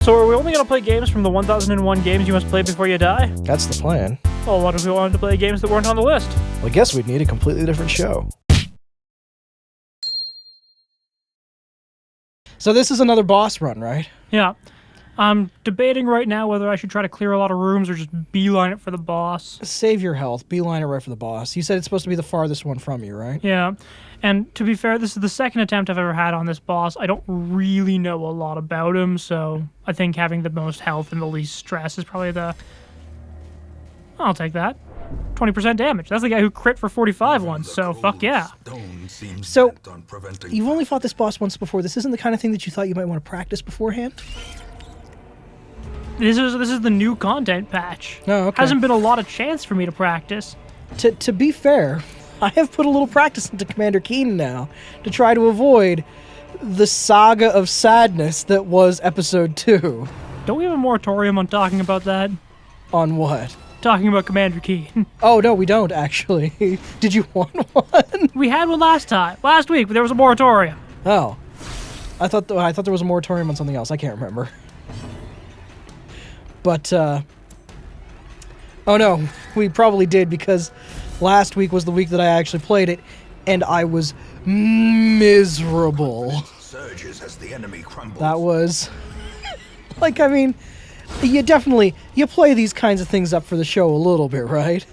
So are we only going to play games from the 1001 games you must play before you die? That's the plan. Well, what if we wanted to play games that weren't on the list? Well, I guess we'd need a completely different show. So this is another boss run, right? Yeah. I'm debating right now whether I should try to clear a lot of rooms or just beeline it for the boss. Save your health. Beeline it right for the boss. You said it's supposed to be the farthest one from you, right? Yeah. And to be fair, this is the second attempt I've ever had on this boss. I don't really know a lot about him, so I think having the most health and the least stress is probably the... I'll take that. 20% damage. That's the guy who crit for 45 once, so fuck yeah. So, you've only fought this boss once before. This isn't the kind of thing that you thought you might want to practice beforehand? This is the new content patch. Oh, okay. Hasn't been a lot of chance for me to practice. To be fair, I have put a little practice into Commander Keen now to try to avoid the saga of sadness that was Episode 2. Don't we have a moratorium on talking about that? On what? Talking about Commander Keen. Oh, no, we don't, actually. Did you want one? We had one last week, but there was a moratorium. Oh. I thought there was a moratorium on something else. I can't remember. But, oh no, we probably did, because last week was the week that I actually played it, and I was miserable. That was... like, I mean, you play these kinds of things up for the show a little bit, right?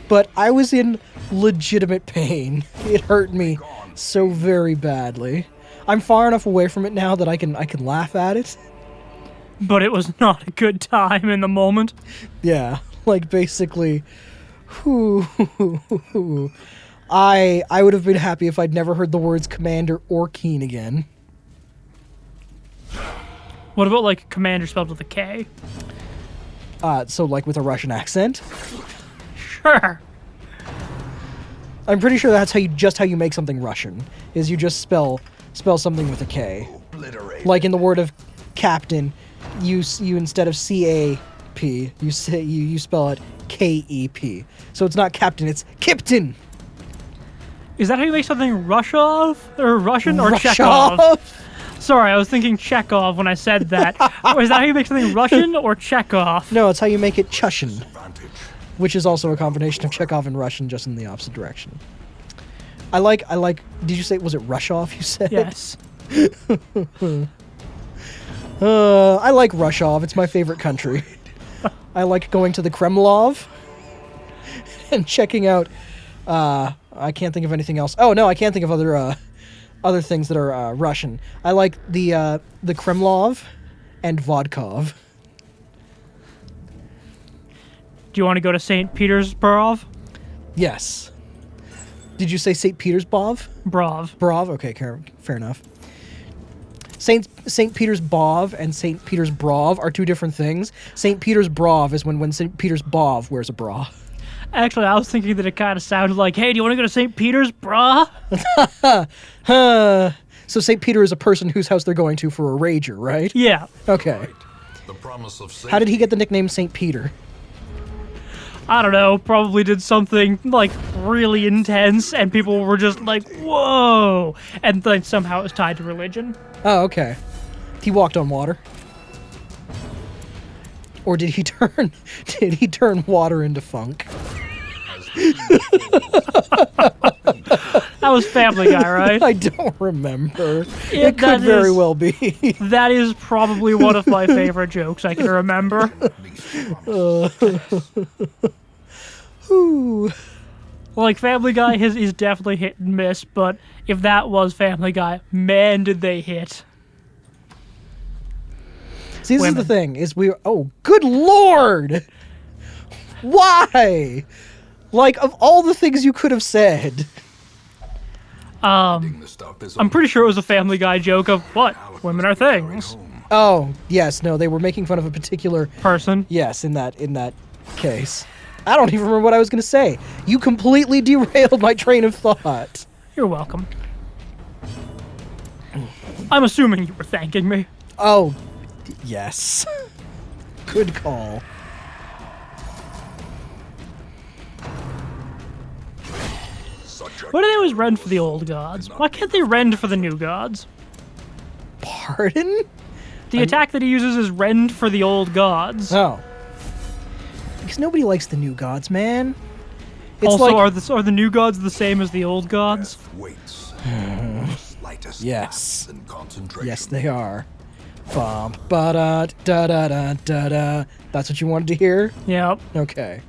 But I was in legitimate pain. It hurt me so very badly. I'm far enough away from it now that I can laugh at it. But it was not a good time in the moment. Yeah, like basically, I would have been happy if I'd never heard the words Commander or Keen again. What about, like, Commander spelled with a K? So, like, with a Russian accent? Sure. I'm pretty sure that's how you make something Russian, is you just spell something with a K. Like in the word of captain, you instead of C-A-P, you spell it K-E-P. So it's not captain, it's Kipton! Is that how you make something Rushov? Or Russian? Or Rushov? Chekhov? Sorry, I was thinking Chekhov when I said that. Is that how you make something Russian or Chekhov? No, it's how you make it Chushin, which is also a combination of Chekhov and Russian, just in the opposite direction. I like, did you say, was it Rushov you said? Yes. I like Rushov, it's my favorite country. I like going to the Kremlov and checking out, I can't think of anything else. Oh, no, I can't think of other things that are Russian. I like the Kremlov and Vodkov. Do you want to go to St. Petersburg? Yes. Did you say St. Petersburg? Brav. Brav? Okay, fair enough. St. Petersburg and St. Petersburg are two different things. St. Petersburg is when St. Petersburg wears a bra. Actually, I was thinking that it kind of sounded like, hey, do you want to go to St. Petersburg? So St. Peter is a person whose house they're going to for a rager, right? Yeah. Okay. How did he get the nickname St. Peter? I don't know, probably did something, like, really intense, and people were just like, whoa! And then somehow it was tied to religion. Oh, okay. He walked on water. Or did he turn water into funk? That was Family Guy, right? I don't remember. It could very well be. That is probably one of my favorite jokes I can remember. Like, Family Guy is definitely hit and miss, but if that was Family Guy, man, did they hit. See, this is the thing, oh, good lord! Why? Like, of all the things you could have said. I'm pretty sure it was a Family Guy joke of, what? Women are things. Oh, yes, no, they were making fun of a particular... person? Yes, in that case. I don't even remember what I was going to say. You completely derailed my train of thought. You're welcome. I'm assuming you were thanking me. Oh, yes. Good call. Why do they always rend for the old gods? Why can't they rend for the new gods? Pardon? The attack that he uses is Rend for the old gods. Oh. Because nobody likes the new gods, man. It's Also, like, are the new gods the same as the old gods? Death waits for the slightest Yes. lapse in concentration. yes, they are. Bum, ba-da, da-da-da, da-da. That's what you wanted to hear? Yep. Okay.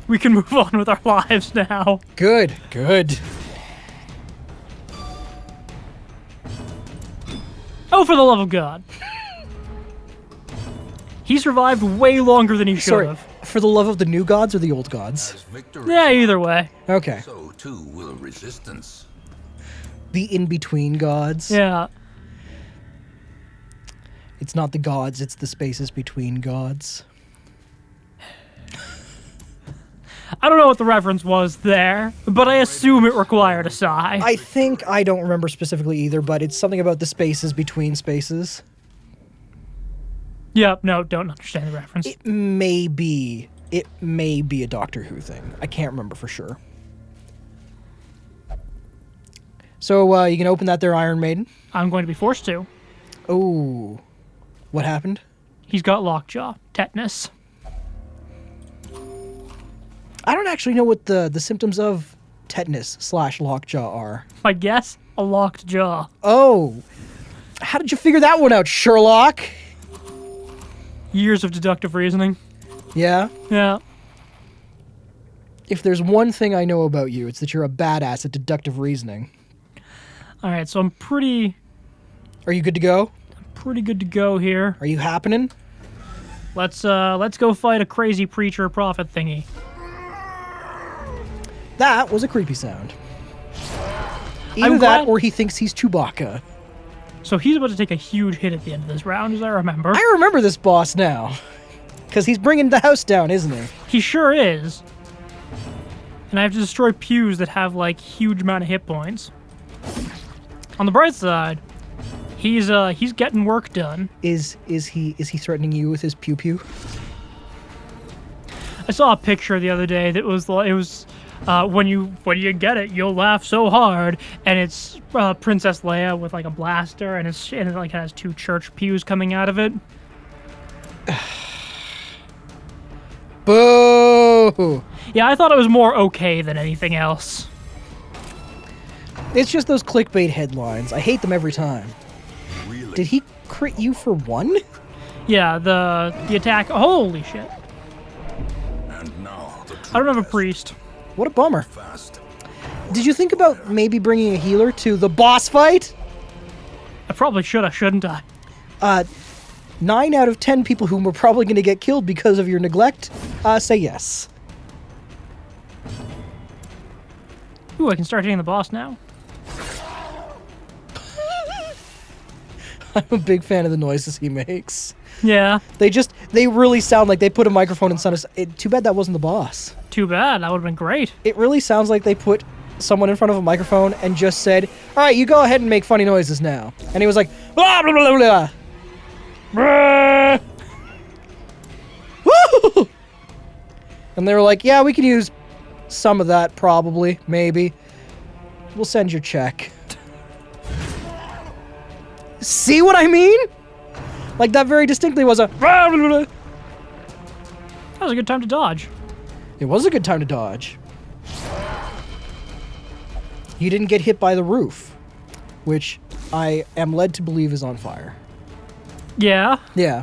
We can move on with our lives now. Good, good. Oh, for the love of God. He survived way longer than he should Sorry, have. for the love of the new gods or the old gods? As victory, Yeah, either way. Okay. so too will resistance. The in-between gods. Yeah. It's not the gods, it's the spaces between gods. I don't know what the reference was there, but I assume it required a sigh. I think I don't remember specifically either, but it's something about the spaces between spaces. Yep, no, don't understand the reference. It may be a Doctor Who thing. I can't remember for sure. So you can open that there, Iron Maiden. I'm going to be forced to. Oh, what happened? He's got lockjaw, tetanus. I don't actually know what the symptoms of tetanus / lockjaw are. I guess a locked jaw. Oh, how did you figure that one out, Sherlock? Years of deductive reasoning. Yeah. Yeah. If there's one thing I know about you, it's that you're a badass at deductive reasoning. All right, so I'm pretty Are you good to go? good to go here. Are you happening? Let's go fight a crazy preacher prophet thingy. That was a creepy sound. Either I'm that glad- or he thinks he's Chewbacca. So he's about to take a huge hit at the end of this round, as I remember. I remember this boss now. Because he's bringing the house down, isn't he? He sure is. And I have to destroy pews that have, like, huge amount of hit points. On the bright side, he's getting work done. Is he threatening you with his pew pew? I saw a picture the other day that was like, when you get it, you'll laugh so hard, and it's Princess Leia with like a blaster, and it like has two church pews coming out of it. Boo! Yeah, I thought it was more okay than anything else. It's just those clickbait headlines. I hate them every time. Really? Did he crit you for one? Yeah, the attack. Holy shit! And now the I don't have a true priest. What a bummer. test. Fast. Did you think about maybe bringing a healer to the boss fight? I probably should have, shouldn't I? 9 out of 10 people who were probably going to get killed because of your neglect say yes. Ooh, I can start hitting the boss now. I'm a big fan of the noises he makes. Yeah, They really sound like they put a microphone in front of... Too bad that wasn't the boss. too bad. That would have been great. It really sounds like they put someone in front of a microphone and just said, all right, you go ahead and make funny noises now. And he was like, blah, blah, blah, blah, blah. Woo! And they were like, yeah, we could use some of that, probably, maybe. We'll send your check. See what I mean? Like, that very distinctly was a... That was a good time to dodge. It was a good time to dodge. You didn't get hit by the roof, which I am led to believe is on fire. Yeah. Yeah.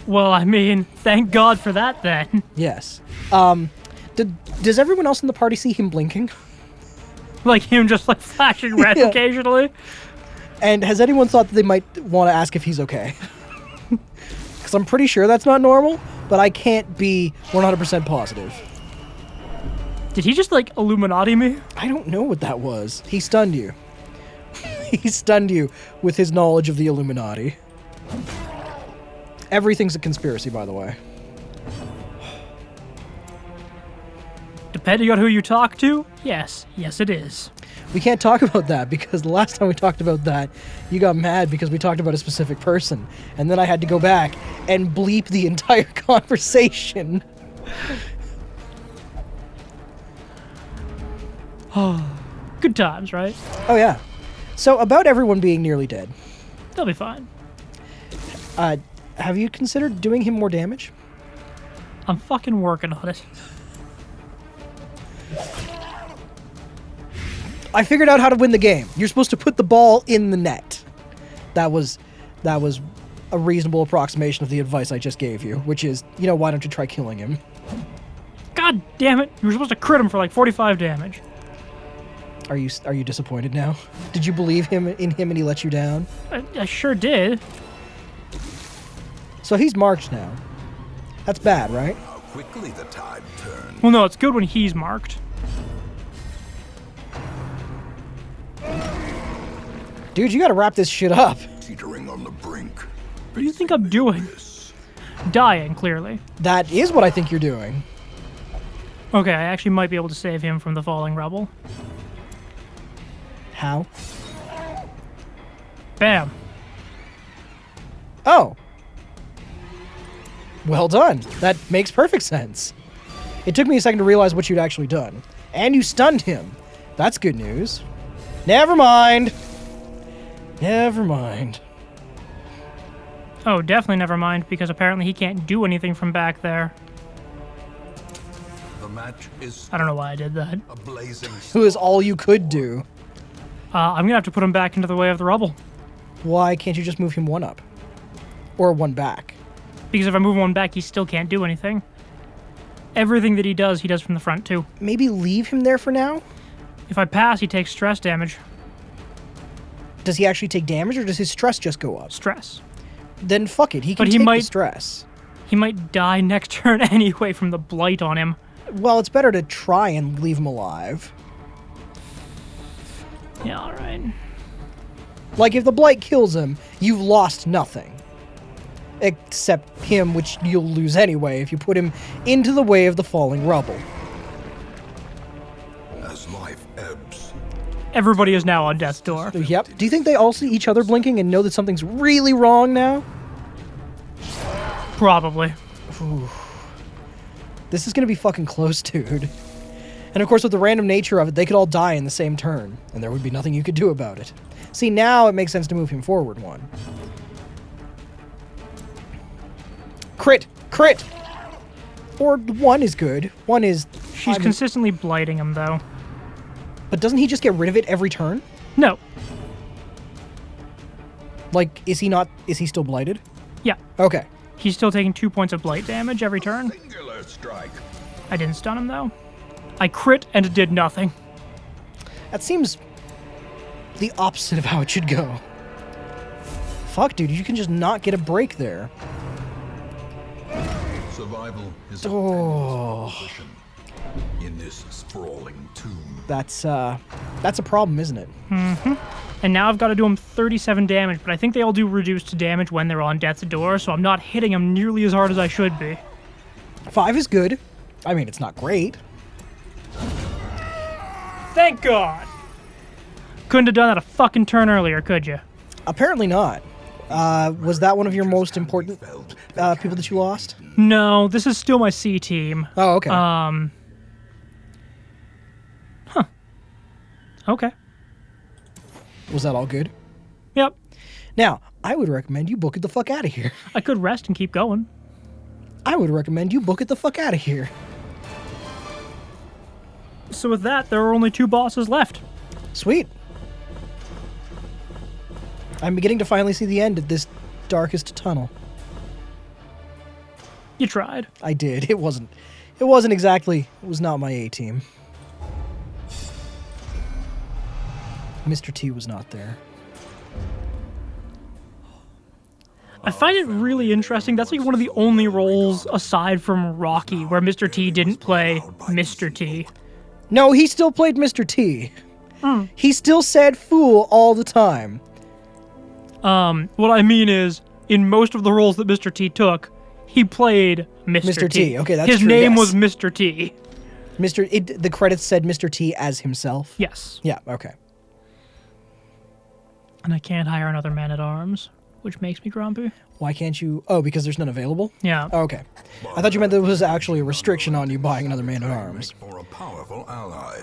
Well, I mean, thank God for that then. Yes. Does everyone else in the party see him blinking? Like him just like flashing red Yeah. occasionally. And has anyone thought that they might want to ask if he's okay? Because I'm pretty sure that's not normal, but I can't be 100% positive. Did he just like Illuminati me? I don't know what that was. He stunned you. He stunned you with his knowledge of the Illuminati. Everything's a conspiracy, by the way. Depending on who you talk to, yes. Yes, it is. We can't talk about that because the last time we talked about that, you got mad because we talked about a specific person. And then I had to go back and bleep the entire conversation. Good times, right? Oh, yeah. So, about everyone being nearly dead. They'll be fine. Have you considered doing him more damage? I'm fucking working on it. I figured out how to win the game. You're supposed to put the ball in the net. That was a reasonable approximation of the advice I just gave you, which is, why don't you try killing him? God damn it! You were supposed to crit him for like 45 damage. Are you disappointed now? Did you believe in him and he let you down? I sure did. So he's marked now. That's bad, right? How quickly the tide turns. Well, no, it's good when he's marked. Dude, you gotta wrap this shit up. Teetering on the brink. What do you think I'm doing? Dying, clearly. That is what I think you're doing. Okay, I actually might be able to save him from the falling rubble. How? Bam. Oh. Well done. That makes perfect sense. It took me a second to realize what you'd actually done. And you stunned him. That's good news. Never mind. Never mind. Oh, definitely never mind, because apparently he can't do anything from back there. The match is I don't know why I did that. a blazing It was all you could do. I'm gonna have to put him back into the way of the rubble. Why can't you just move him one up? Or one back? Because if I move one back, he still can't do anything. Everything that he does from the front, too. Maybe leave him there for now? If I pass, he takes stress damage. Does he actually take damage, or does his stress just go up? Stress. Then fuck it, he can But he take the might- stress. He might die next turn anyway from the blight on him. Well, it's better to try and leave him alive. Yeah, alright. Like, if the blight kills him, you've lost nothing. Except him, which you'll lose anyway if you put him into the way of the falling rubble. as life ebbs. Everybody is now on death's door. Yep. Do you think they all see each other blinking and know that something's really wrong now? Probably. This is gonna be fucking close, dude. And of course, with the random nature of it, they could all die in the same turn, and there would be nothing you could do about it. See, now it makes sense to move him forward one. Crit! Crit! Or one is good. One is... She's consistently blighting him, though. But doesn't he just get rid of it every turn? No. Like, is he still blighted? Yeah. Okay. He's still taking 2 points of blight damage every turn. Singular strike. I didn't stun him, though. I crit and it did nothing. That seems the opposite of how it should go. Fuck, dude, you can just not get a break there. Survival is a Oh. tenuous position in this sprawling tomb. That's a problem, isn't it? And now I've got to do him 37 damage, but I think they all do reduced damage when they're on death's door, so I'm not hitting him nearly as hard as I should be. 5 is good. I mean, it's not great. Thank God! Couldn't have done that a fucking turn earlier, could you? Apparently not. Was that one of your most important people that you lost? No, this is still my C team. Oh, okay. Okay. Was that all good? Yep. Now, I would recommend you book it the fuck out of here. I could rest and keep going. I would recommend you book it the fuck out of here. So with that, there are only 2 bosses left. Sweet. I'm beginning to finally see the end of this darkest tunnel. You tried. I did. It wasn't exactly, it was not my A team. Mr. T was not there. I find it really interesting. That's like one of the only roles aside from Rocky where Mr. T didn't play Mr. T. No, he still played Mr. T. He still said fool all the time. What I mean is, in most of the roles that Mr. T took, he played Mr. T. Okay, that's His true, name yes. was Mr. T. The credits said Mr. T as himself. Yes. Yeah, okay. And I can't hire another man-at-arms, which makes me grumpy. Why can't you? Oh, because there's none available? Yeah. Oh, okay. I thought you meant there was actually a restriction on you buying another man-at-arms. For a powerful ally.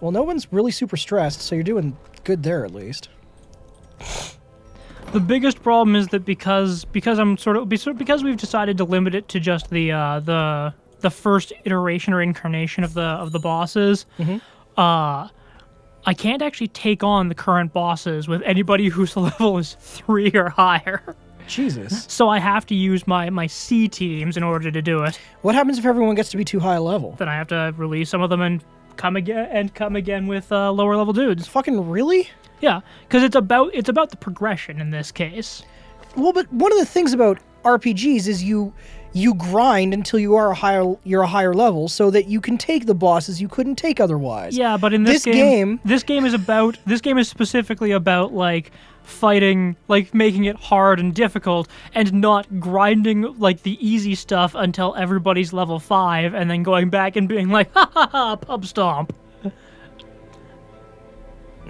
Well, no one's really super stressed, so you're doing good there at least. The biggest problem is that because we've decided to limit it to just the first iteration or incarnation of the bosses. I can't actually take on the current bosses with anybody whose level is 3 or higher. Jesus. So I have to use my C teams in order to do it. What happens if everyone gets to be too high a level? Then I have to release some of them and come again with lower level dudes. Fucking really? Yeah, because it's about the progression in this case. Well, but one of the things about RPGs is you grind until you're a higher level so that you can take the bosses you couldn't take otherwise. Yeah, but in this game is specifically about like fighting, like making it hard and difficult, and not grinding like the easy stuff until everybody's level 5 and then going back and being like, ha ha ha, pub stomp.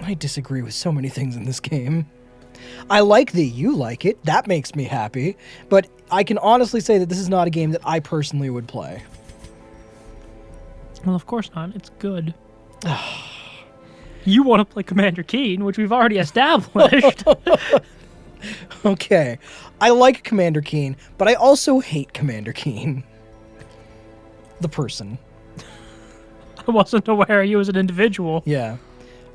I disagree with so many things in this game. I like that you like it. That makes me happy. But I can honestly say that this is not a game that I personally would play. Well, of course not. It's good. You want to play Commander Keen, which we've already established. Okay. I like Commander Keen, but I also hate Commander Keen. The person. I wasn't aware you as an individual. Yeah.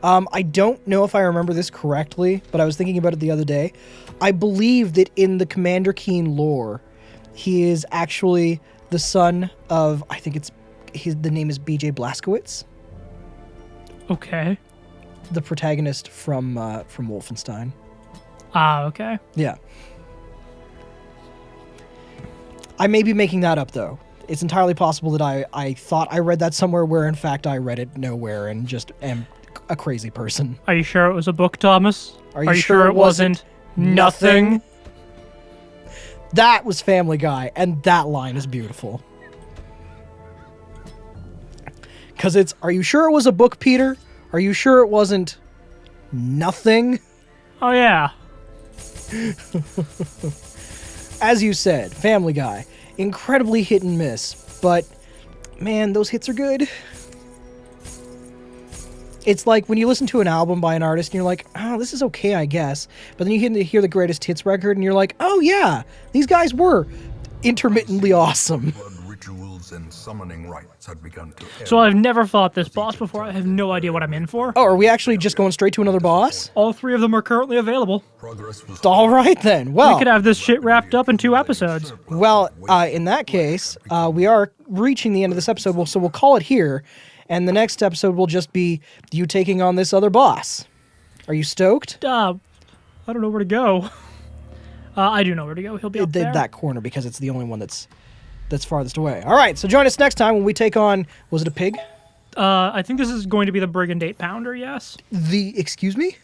I don't know if I remember this correctly, but I was thinking about it the other day. I believe that in the Commander Keen lore, he is actually the son of, I think the name is BJ Blazkowicz. Okay. The protagonist from Wolfenstein. Ah, okay. Yeah. I may be making that up, though. It's entirely possible that I thought I read that somewhere where, in fact, I read it nowhere and just am a crazy person. Are you sure it was a book, Thomas? Are you sure it wasn't nothing? That was Family Guy, and that line is beautiful. Because it's, are you sure it was a book, Peter? Are you sure it wasn't nothing? Oh, yeah. As you said, Family Guy. Incredibly hit and miss, but man, those hits are good. It's like when you listen to an album by an artist and you're like, oh, this is okay, I guess. But then you hear the greatest hits record and you're like, oh yeah, these guys were intermittently awesome. Blood rituals and summoning rites had begun to end. So I've never fought this boss before. I have no idea what I'm in for. Oh, are we actually just going straight to another boss? All 3 of them are currently available. Progress was All right then. Well, We could have this shit wrapped up in 2 episodes. Well, in that case, we are reaching the end of this episode, so we'll call it here. And the next episode will just be you taking on this other boss. Are you stoked? I don't know where to go. I do know where to go. He'll be up there. That corner, because it's the only one that's farthest away. All right, so join us next time when we take on, was it a pig? I think this is going to be the Brigand 8 Pounder, yes? Excuse me?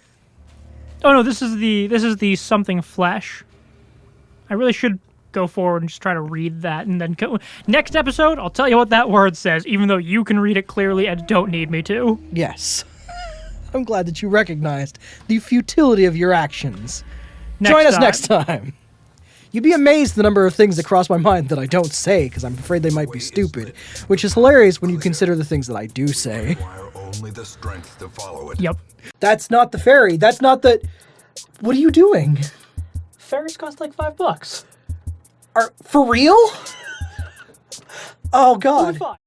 Oh no, this is the something flesh. I really should go forward and just try to read that and then go. Next episode, I'll tell you what that word says, even though you can read it clearly and don't need me to. Yes. I'm glad that you recognized the futility of your actions. Next Join us time. next time. You'd be amazed the number of things that cross my mind that I don't say because I'm afraid they might be stupid, which is hilarious when you consider the things that I do say. require only the strength to follow it. Yep. That's not the fairy. That's not the... What are you doing? Fairies cost like $5. For real? Oh, God. Fine.